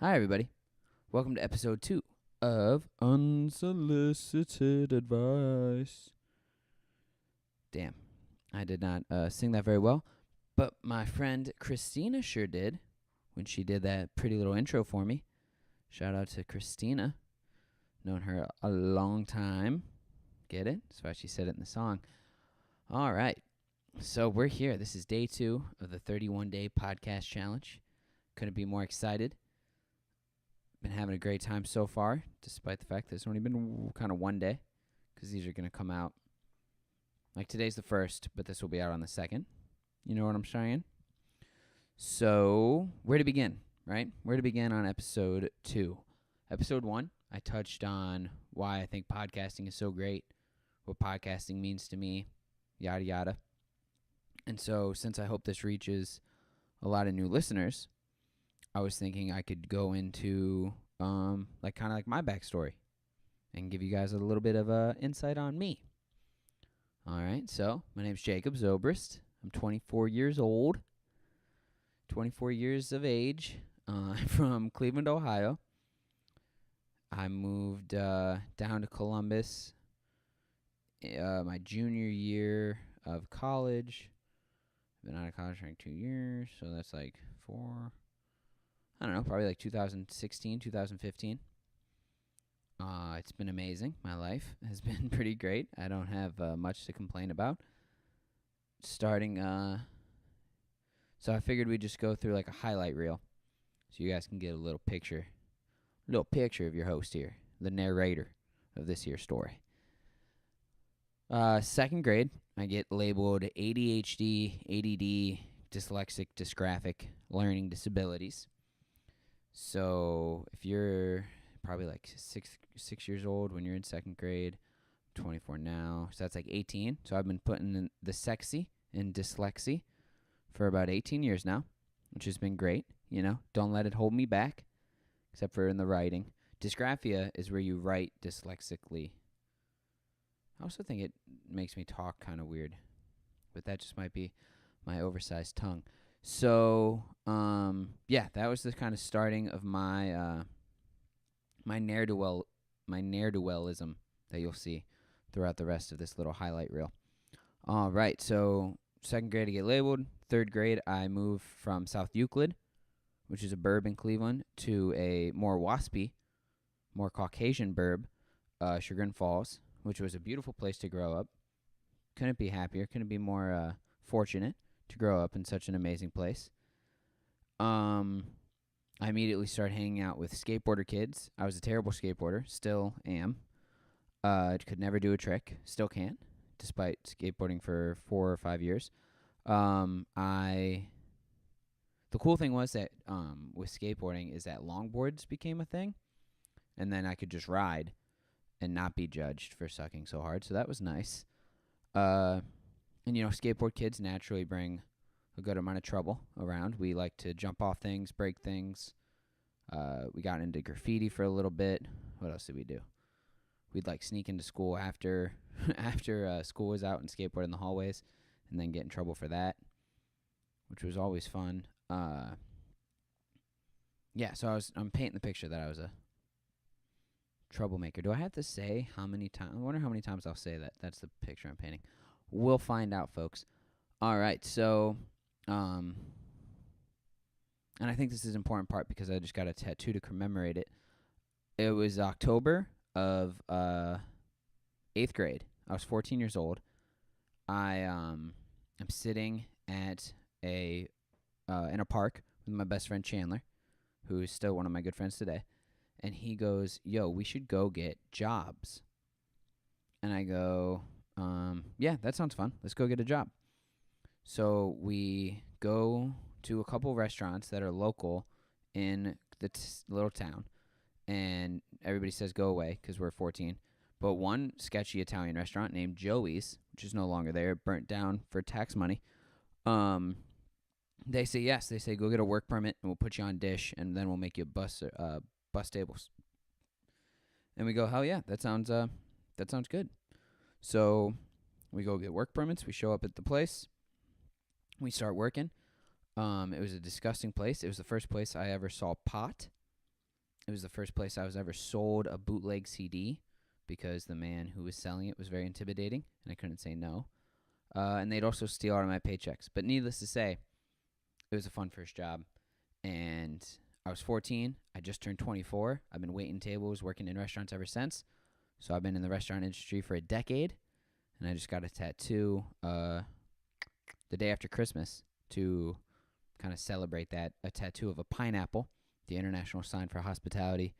Hi, everybody. Welcome to episode 2 of Unsolicited Advice. Damn, I did not sing that very well, but my friend Christina sure did when she did that pretty little intro for me. Shout out to Christina. Known her a long time. Get it? That's why she said it in the song. All right. So we're here. This is day 2 of the 31-day podcast challenge. Couldn't be more excited. Been having a great time so far, despite the fact that it's only been kind of one day, because these are going to come out. Like today's the 1st, but this will be out on the 2nd. You know what I'm saying? So, where to begin, right? Where to begin on episode 2? Episode 1, I touched on why I think podcasting is so great, what podcasting means to me, yada yada. And so, since I hope this reaches a lot of new listeners, I was thinking I could go into kind of like my backstory and give you guys a little bit of insight on me. All right, so my name's Jacob Zobrist. I'm 24 years old, 24 years of age. I'm from Cleveland, Ohio. I moved down to Columbus my junior year of college. I've been out of college for like 2 years, so that's like probably like 2016, 2015. It's been amazing. My life has been pretty great. I don't have much to complain about. So I figured we'd just go through like a highlight reel so you guys can get a little picture of your host here, the narrator of this here story. 2nd grade, I get labeled ADHD, ADD, dyslexic, dysgraphic, learning disabilities. So if you're probably like six years old when you're in 2nd grade, 24 now, so that's like 18. So I've been putting in the sexy in dyslexia for about 18 years now, which has been great. You know, don't let it hold me back, except for in the writing. Dysgraphia is where you write dyslexically. I also think it makes me talk kind of weird, but that just might be my oversized tongue. So, that was the kind of starting of my my ne'er-do-wellism that you'll see throughout the rest of this little highlight reel. All right, so 2nd grade I get labeled. 3rd grade I move from South Euclid, which is a burb in Cleveland, to a more waspy, more Caucasian burb, Chagrin Falls, which was a beautiful place to grow up. Couldn't be happier, couldn't be more fortunate to grow up in such an amazing place. I immediately started hanging out with skateboarder kids. I was a terrible skateboarder, still am. Could never do a trick, still can't, despite skateboarding for 4 or 5 years. The cool thing was that with skateboarding is that longboards became a thing, and then I could just ride and not be judged for sucking so hard, so that was nice. And, skateboard kids naturally bring a good amount of trouble around. We like to jump off things, break things. We got into graffiti for a little bit. What else did we do? We'd like sneak into school after school was out and skateboard in the hallways and then get in trouble for that, which was always fun. So I'm painting the picture that I was a troublemaker. Do I have to say how many times? I wonder how many times I'll say that. That's the picture I'm painting. We'll find out, folks. All right, so, and I think this is an important part because I just got a tattoo to commemorate it. It was October of 8th grade. I was 14 years old. I'm sitting at in a park with my best friend Chandler, who is still one of my good friends today. And he goes, "Yo, we should go get jobs." And I go, yeah, that sounds fun. Let's go get a job. So we go to a couple restaurants that are local in the little town. And everybody says go away because we're 14. But one sketchy Italian restaurant named Joey's, which is no longer there, burnt down for tax money. They say yes. They say go get a work permit and we'll put you on dish and then we'll make you bus tables. And we go, hell yeah, that sounds good. So we go get work permits. We show up at the place. We start working. It was a disgusting place. It was the first place I ever saw pot. It was the first place I was ever sold a bootleg CD because the man who was selling it was very intimidating, and I couldn't say no. And they'd also steal out of my paychecks. But needless to say, it was a fun first job. And I was 14. I just turned 24. I've been waiting tables, working in restaurants ever since. So I've been in the restaurant industry for a decade. And I just got a tattoo the day after Christmas to kind of celebrate that. A tattoo of a pineapple, the international sign for hospitality,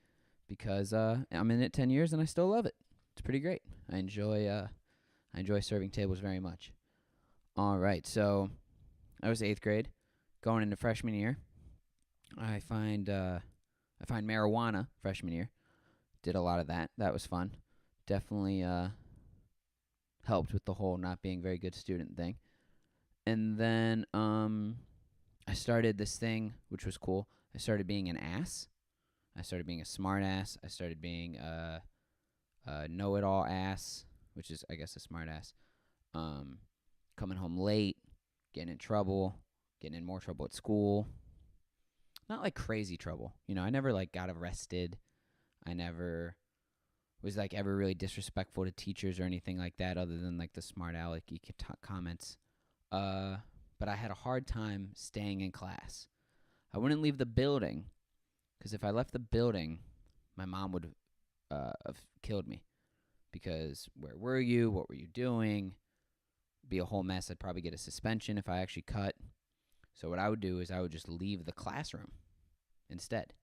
because I'm in it 10 years and I still love it. It's pretty great. I enjoy serving tables very much. All right, so I was 8th grade, going into freshman year. I find marijuana freshman year. Did a lot of that. That was fun. Definitely helped with the whole not being very good student thing. And then I started this thing, which was cool. I started being an ass. I started being a smart ass. I started being a know-it-all ass, which is, I guess, a smart ass. Coming home late, getting in trouble, getting in more trouble at school. Not like crazy trouble. I never like got arrested. I never was like ever really disrespectful to teachers or anything like that, other than like the smart alecky comments. But I had a hard time staying in class. I wouldn't leave the building because if I left the building, my mom would have killed me. Because where were you? What were you doing? Be a whole mess. I'd probably get a suspension if I actually cut. So what I would do is I would just leave the classroom instead.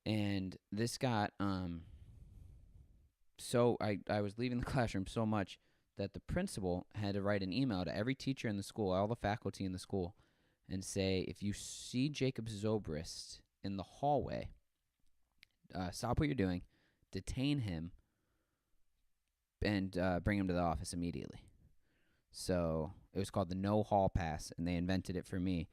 And this got so I was leaving the classroom so much that the principal had to write an email to every teacher in the school, all the faculty in the school, and say, if you see Jacob Zobrist in the hallway, stop what you're doing, detain him, and bring him to the office immediately. So it was called the No Hall Pass, and they invented it for me.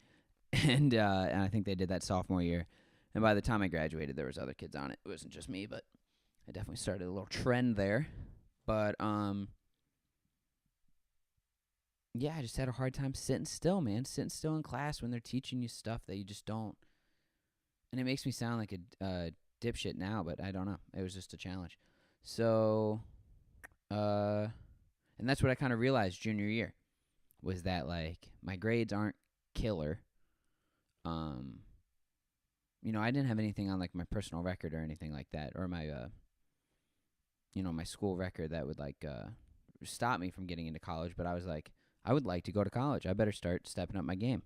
And I think they did that sophomore year. And by the time I graduated, there was other kids on it. It wasn't just me, but I definitely started a little trend there. But yeah, I just had a hard time sitting still, man. Sitting still in class when they're teaching you stuff that you just don't. And it makes me sound like a dipshit now, but I don't know. It was just a challenge. So, and that's what I kind of realized junior year, was that like my grades aren't killer. I didn't have anything on like my personal record or anything like that, or my my school record that would like stop me from getting into college. But I was like, I would like to go to college. I better start stepping up my game.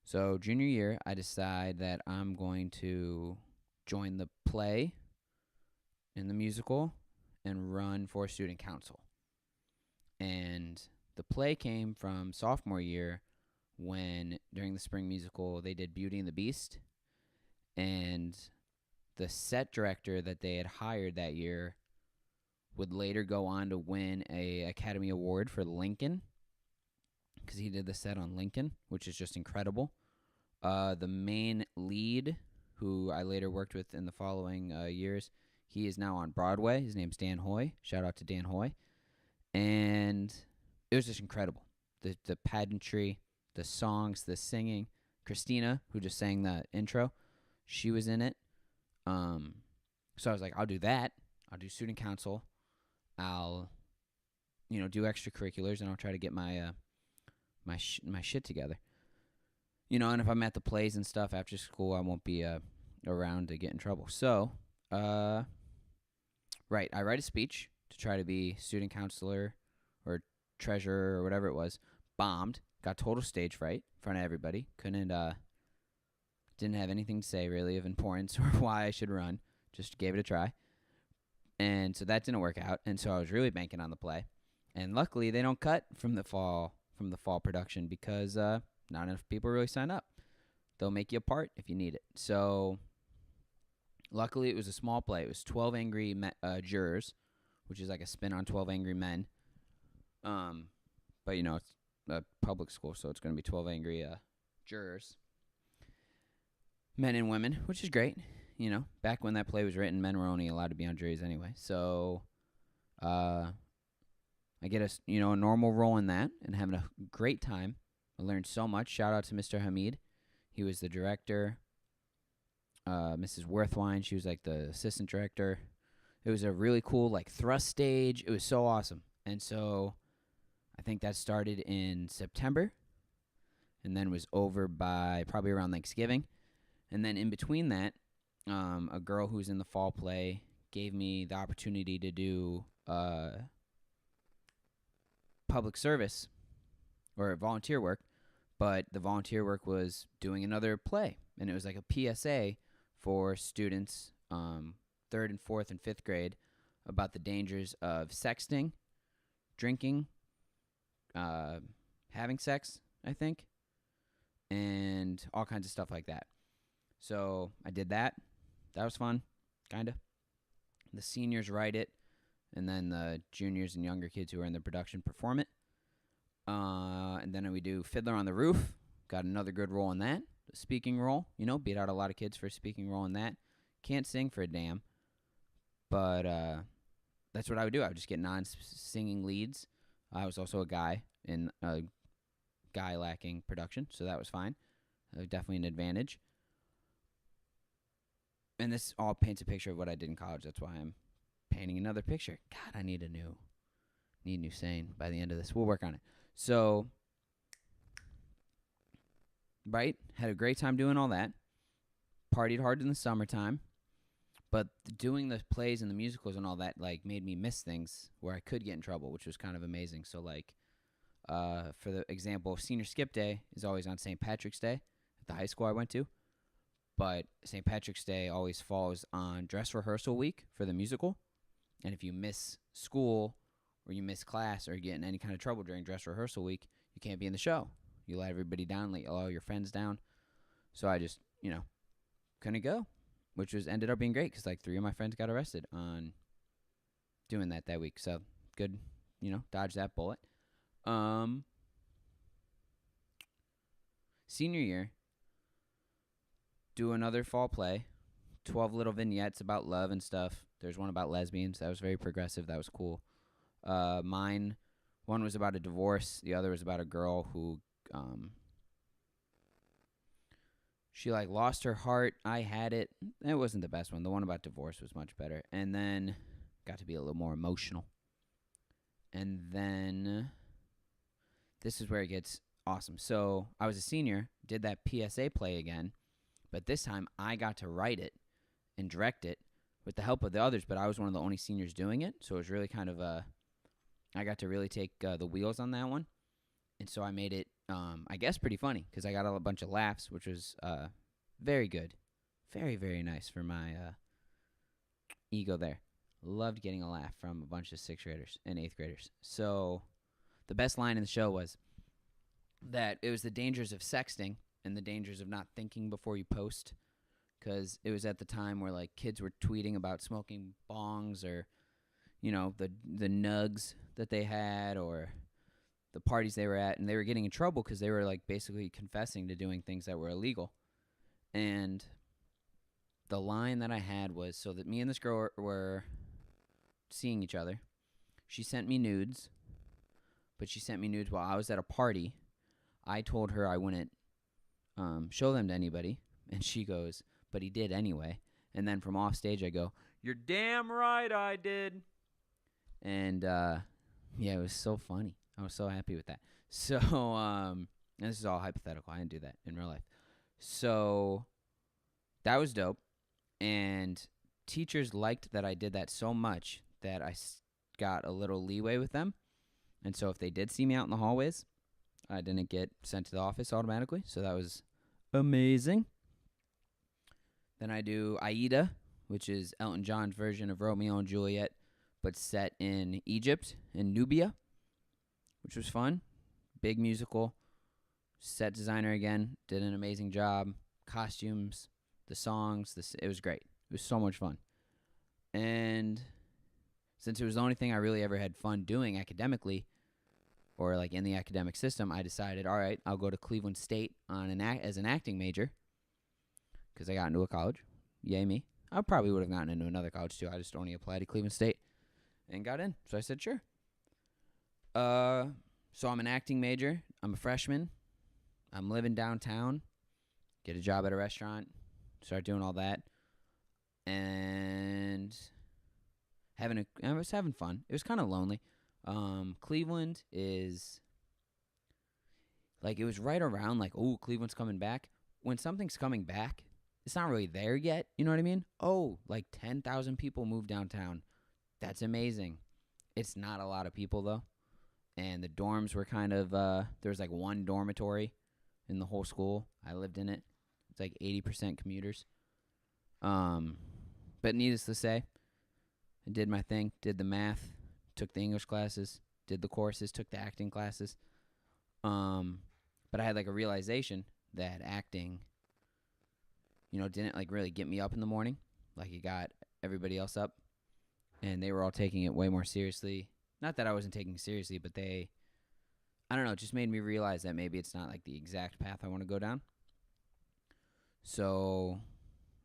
So junior year, I decide that I'm going to join the play in the musical and run for student council. And the play came from sophomore year when, during the spring musical, they did Beauty and the Beast. And the set director that they had hired that year would later go on to win a Academy Award for Lincoln, because he did the set on Lincoln, which is just incredible. The main lead, who I later worked with in the following years, he is now on Broadway. His name's Dan Hoy. Shout out to Dan Hoy. And it was just incredible. The pageantry, the songs, the singing. Christina, who just sang the intro, she was in it. So I was like, I'll do that. I'll do student council. I'll, do extracurriculars, and I'll try to get my my shit together. And if I'm at the plays and stuff after school, I won't be around to get in trouble. So, right, I write a speech to try to be student counselor or treasurer or whatever it was. Bombed. Got total stage fright in front of everybody. Didn't have anything to say really of importance or why I should run. Just gave it a try. And so that didn't work out. And so I was really banking on the play. And luckily they don't cut from the fall production because not enough people really sign up. They'll make you a part if you need it. So luckily it was a small play. It was 12 Angry Jurors, which is like a spin on 12 Angry Men. But it's a public school, so it's going to be 12 Angry Jurors. Men and women, which is great. Back when that play was written, men were only allowed to be on juries anyway. So I get a normal role in that and having a great time. I learned so much. Shout out to Mr. Hamid. He was the director. Mrs. Worthwine. She was like the assistant director. It was a really cool like thrust stage. It was so awesome. And so I think that started in September and then was over by probably around Thanksgiving. And then in between that, a girl who's in the fall play gave me the opportunity to do public service or volunteer work, but the volunteer work was doing another play, and it was like a PSA for students, third and fourth and fifth grade, about the dangers of sexting, drinking, having sex, I think, and all kinds of stuff like that. So I did that. That was fun, kind of. The seniors write it, and then the juniors and younger kids who are in the production perform it. And then we do Fiddler on the Roof. Got another good role in that. The speaking role, beat out a lot of kids for a speaking role in that. Can't sing for a damn, but that's what I would do. I would just get non-singing leads. I was also a guy in a guy-lacking production, so that was fine. Definitely an advantage. And this all paints a picture of what I did in college. That's why I'm painting another picture. God, I need new saying by the end of this. We'll work on it. So, right, had a great time doing all that. Partied hard in the summertime. But doing the plays and the musicals and all that, like, made me miss things where I could get in trouble, which was kind of amazing. So, like, for the example, senior skip day is always on St. Patrick's Day at the high school I went to. But St. Patrick's Day always falls on dress rehearsal week for the musical. And if you miss school or you miss class or get in any kind of trouble during dress rehearsal week, you can't be in the show. You let everybody down, let all your friends down. So I just, couldn't go, which ended up being great because like 3 of my friends got arrested on doing that week. So good, dodge that bullet. Senior year, do another fall play, 12 little vignettes about love and stuff. There's one about lesbians. That was very progressive. That was cool. One was about a divorce. The other was about a girl who, she like lost her heart. I had it. It wasn't the best one. The one about divorce was much better. And then got to be a little more emotional. And then this is where it gets awesome. So I was a senior, did that PSA play again. But this time, I got to write it and direct it with the help of the others, but I was one of the only seniors doing it, so it was really kind of I got to really take the wheels on that one, and so I made it, I guess, pretty funny, because I got a bunch of laughs, which was very good. Very, very nice for my ego there. Loved getting a laugh from a bunch of 6th graders and 8th graders. So the best line in the show was that it was the dangers of sexting, and the dangers of not thinking before you post, because it was at the time where like kids were tweeting about smoking bongs or, the nugs that they had or the parties they were at, and they were getting in trouble because they were like basically confessing to doing things that were illegal. And the line that I had was, so that me and this girl were seeing each other. She sent me nudes, but she sent me nudes while I was at a party. I told her I wouldn't show them to anybody, and she goes, but he did anyway. And then from off stage I go, you're damn right I did. And it was so funny. I was so happy with that. So this is all hypothetical. I didn't do that in real life. So that was dope, and teachers liked that I did that so much that I got a little leeway with them. And so if they did see me out in the hallways, I didn't get sent to the office automatically, so that was amazing. Then I do Aida, which is Elton John's version of Romeo and Juliet, but set in Egypt and Nubia, which was fun. Big musical. Set designer again, did an amazing job. Costumes, the songs, it was great. It was so much fun. And since it was the only thing I really ever had fun doing academically, or like in the academic system, I decided, all right, I'll go to Cleveland State as an acting major, because I got into a college. Yay me. I probably would have gotten into another college too. I just only applied to Cleveland State and got in. So I said, sure. So I'm an acting major. I'm a freshman. I'm living downtown. Get a job at a restaurant. Started doing all that, and I was having fun. It was kind of lonely. Cleveland is like, it was right around like, oh, Cleveland's coming back. When something's coming back, it's not really there yet. You know what I mean? Oh, like 10,000 people moved downtown. That's amazing. It's not a lot of people though, and the dorms were kind of there was like one dormitory in the whole school. I lived in it. It's like 80% commuters. Um, but needless to say, I did my thing, did the math, took the English classes, did the courses, took the acting classes. Um, but I had like a realization that acting, didn't like really get me up in the morning like it got everybody else up, and they were all taking it way more seriously. Not that I wasn't taking it seriously, but I don't know, it just made me realize that maybe it's not like the exact path I want to go down. So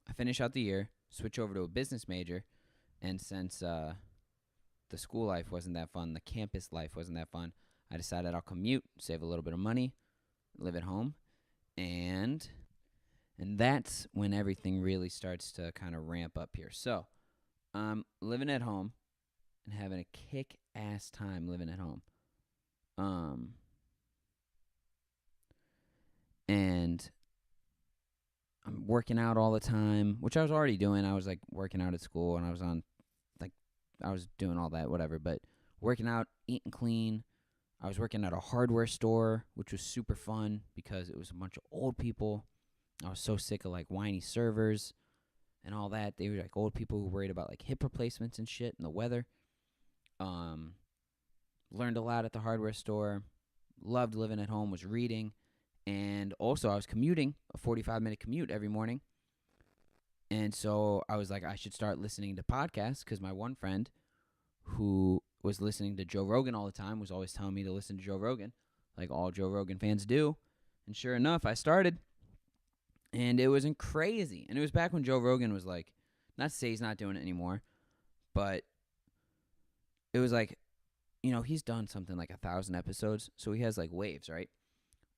I finish out the year, switch over to a business major, and since the school life wasn't that fun, the campus life wasn't that fun, I decided I'll commute, save a little bit of money, live at home, and that's when everything really starts to kind of ramp up here. So I'm living at home and having a kick-ass time living at home. And I'm working out all the time, which I was already doing. I was like working out at school, and I was I was doing all that, whatever. But working out, eating clean. I was working at a hardware store, which was super fun because it was a bunch of old people. I was so sick of like whiny servers and all that. They were like old people who worried about like hip replacements and shit and the weather. Learned a lot at the hardware store. Loved living at home, was reading. And also I was commuting, a 45-minute commute every morning. And so I was like, I should start listening to podcasts, because my one friend who was listening to Joe Rogan all the time was always telling me to listen to Joe Rogan, like all Joe Rogan fans do. And sure enough, I started. And it wasn't crazy. And it was back when Joe Rogan was like, not to say he's not doing it anymore, but it was like, he's done something like 1,000 episodes. So he has like waves, right?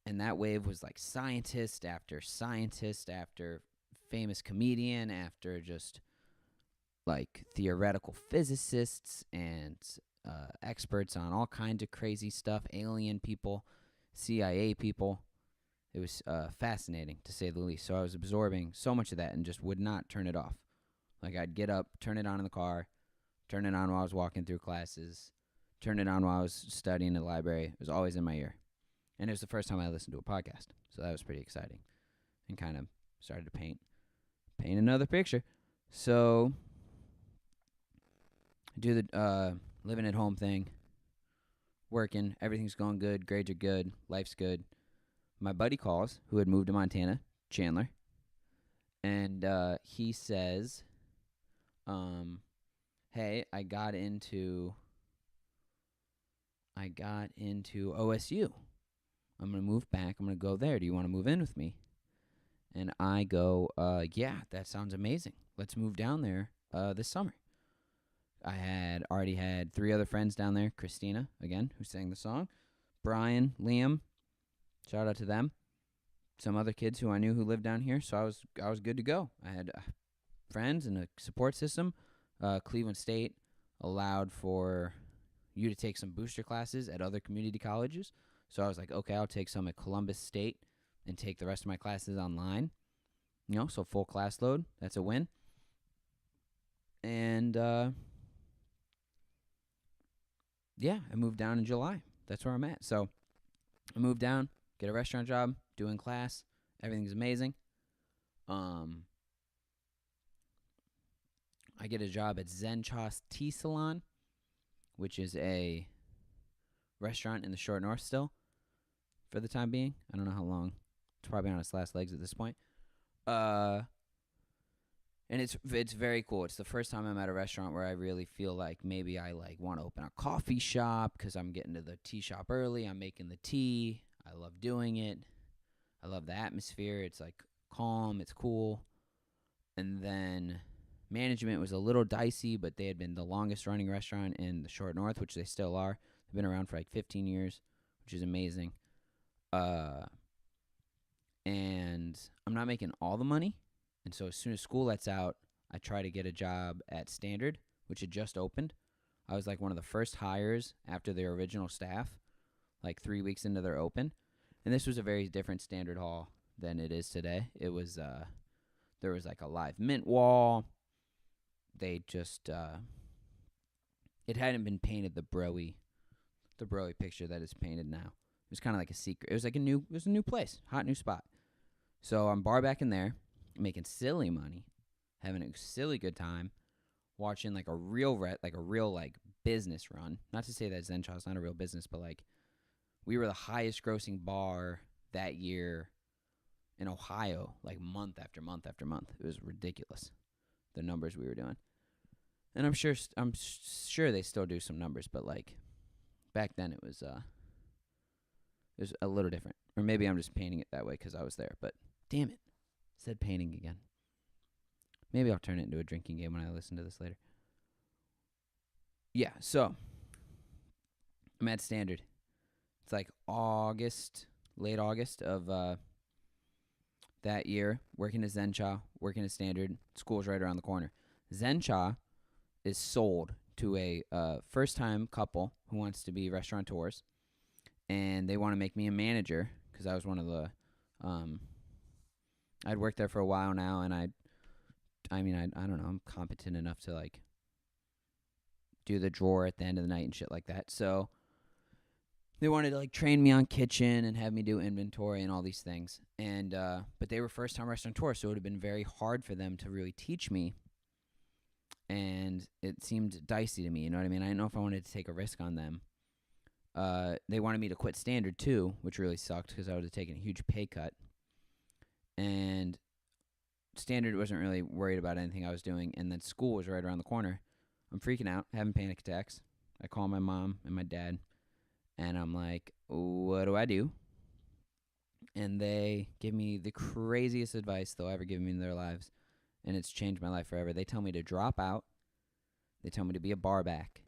And that wave was like scientist after famous comedian, after just like theoretical physicists and experts on all kinds of crazy stuff, alien people, CIA people. It was fascinating, to say the least. So I was absorbing so much of that and just would not turn it off. Like, I'd get up, turn it on in the car, turn it on while I was walking through classes, turn it on while I was studying in the library. It was always in my ear. And it was the first time I listened to a podcast. So that was pretty exciting, and kind of started to paint another picture. So I do the living at home thing, working, everything's going good, grades are good, life's good. My buddy calls, who had moved to Montana, Chandler, and he says, hey, I got into OSU. I'm going to move back. I'm going to go there. Do you want to move in with me? And I go, yeah, that sounds amazing. Let's move down there this summer. I had already had 3 other friends down there. Christina, again, who sang the song. Brian, Liam, shout out to them. Some other kids who I knew who lived down here. So I was good to go. I had friends and a support system. Cleveland State allowed for you to take some booster classes at other community colleges. So I was like, okay, I'll take some at Columbus State and take the rest of my classes online. So full class load. That's a win. And yeah, I moved down in July. That's where I'm at. So I moved down, get a restaurant job, doing class. Everything's amazing. I get a job at Zen Chos Tea Salon, which is a restaurant in the short north still, for the time being. I don't know how long. It's probably on its last legs at this point. And it's very cool. It's the first time I'm at a restaurant where I really feel like maybe I like want to open a coffee shop, because I'm getting to the tea shop early. I'm making the tea. I love doing it. I love the atmosphere. It's like calm. It's cool. And then management was a little dicey, but they had been the longest running restaurant in the short north, which they still are. They've been around for like 15 years, which is amazing. And I'm not making all the money, And so as soon as school lets out, I try to get a job at Standard, which had just opened. I was like one of the first hires after their original staff, like 3 weeks into their open. And this was a very different Standard Hall than it is today. It was there was like a live mint wall. They just it hadn't been painted the broy picture that is painted now. It was kind of like a secret. It was a new place, hot new spot. So I'm bar back in there, making silly money, having a silly good time, watching like a real business run. Not to say that Zenchaw's not a real business, but like we were the highest grossing bar that year in Ohio, like month after month after month. It was ridiculous, the numbers we were doing. And I'm sure they still do some numbers, but like back then it was a little different. Or maybe I'm just painting it that way because I was there. But damn it, said painting again. Maybe I'll turn it into a drinking game when I listen to this later. Yeah, so I'm at Standard. It's like late August of that year, working at Zenchaw, working at Standard. School's right around the corner. Zenchaw is sold to a first-time couple who wants to be restaurateurs, and they want to make me a manager because I was one of the I'd worked there for a while now, and I don't know, I'm competent enough to like do the drawer at the end of the night and shit like that. So they wanted to like train me on kitchen and have me do inventory and all these things. And but they were first-time restaurateurs, so it would have been very hard for them to really teach me. And it seemed dicey to me, you know what I mean? I didn't know if I wanted to take a risk on them. They wanted me to quit Standard too, which really sucked because I would have taken a huge pay cut. And Standard wasn't really worried about anything I was doing, and then school was right around the corner. I'm freaking out, having panic attacks. I call my mom and my dad, and I'm like, what do I do? And they give me the craziest advice they'll ever give me in their lives, and it's changed my life forever. They tell me to drop out. They tell me to be a bar back.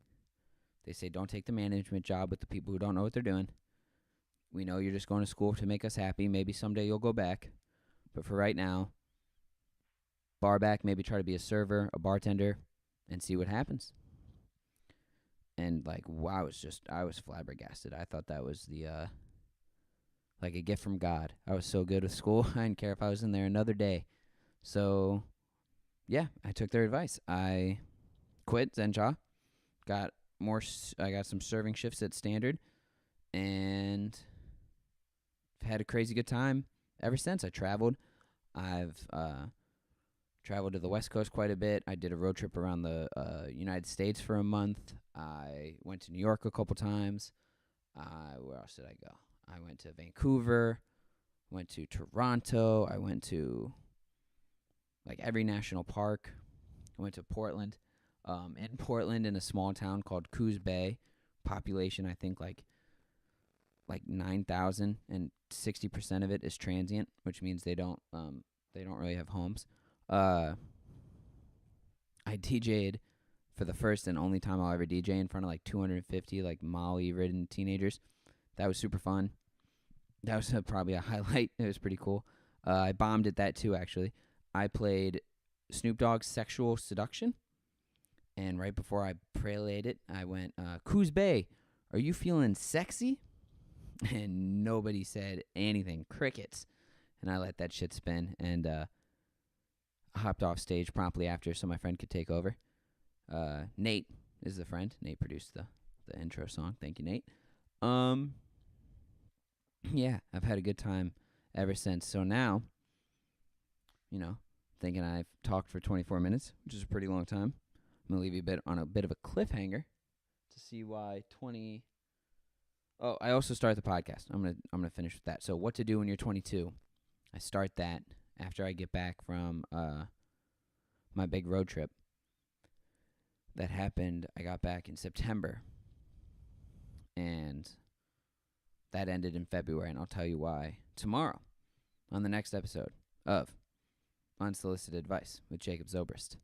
They say don't take the management job with the people who don't know what they're doing. We know you're just going to school to make us happy. Maybe someday you'll go back. But for right now, bar back, maybe try to be a server, a bartender, and see what happens. And like, wow, I was flabbergasted. I thought that was like a gift from God. I was so good with school, I didn't care if I was in there another day. So, yeah, I took their advice. I quit Zenchaw, I got some serving shifts at Standard, and had a crazy good time ever since. I traveled. I've traveled to the West Coast quite a bit. I did a road trip around the United States for a month. I went to New York a couple times. Where else did I go? I went to Vancouver, went to Toronto. I went to like every national park. I went to Portland. In Portland, in a small town called Coos Bay, population I think like 9,000, and 60% of it is transient, which means they don't really have homes. I DJ'd for the first and only time I'll ever DJ in front of like 250 like Molly-ridden teenagers. That was super fun. That was probably a highlight. It was pretty cool. I bombed at that too, actually. I played Snoop Dogg's Sexual Seduction, and right before I prelayed it, I went, Coos Bay, are you feeling sexy? And nobody said anything. Crickets. And I let that shit spin, and hopped off stage promptly after so my friend could take over. Nate is the friend. Nate produced the intro song. Thank you, Nate. Yeah, I've had a good time ever since. So now, thinking I've talked for 24 minutes, which is a pretty long time. I'm going to leave you on a bit of a cliffhanger to see why 20... Oh, I also start the podcast. I'm gonna finish with that. So what to do when you're 22. I start that after I get back from my big road trip. That happened, I got back in September. And that ended in February, and I'll tell you why tomorrow on the next episode of Unsolicited Advice with Jacob Zobrist.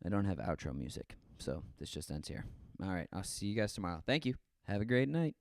I don't have outro music, so this just ends here. All right, I'll see you guys tomorrow. Thank you. Have a great night.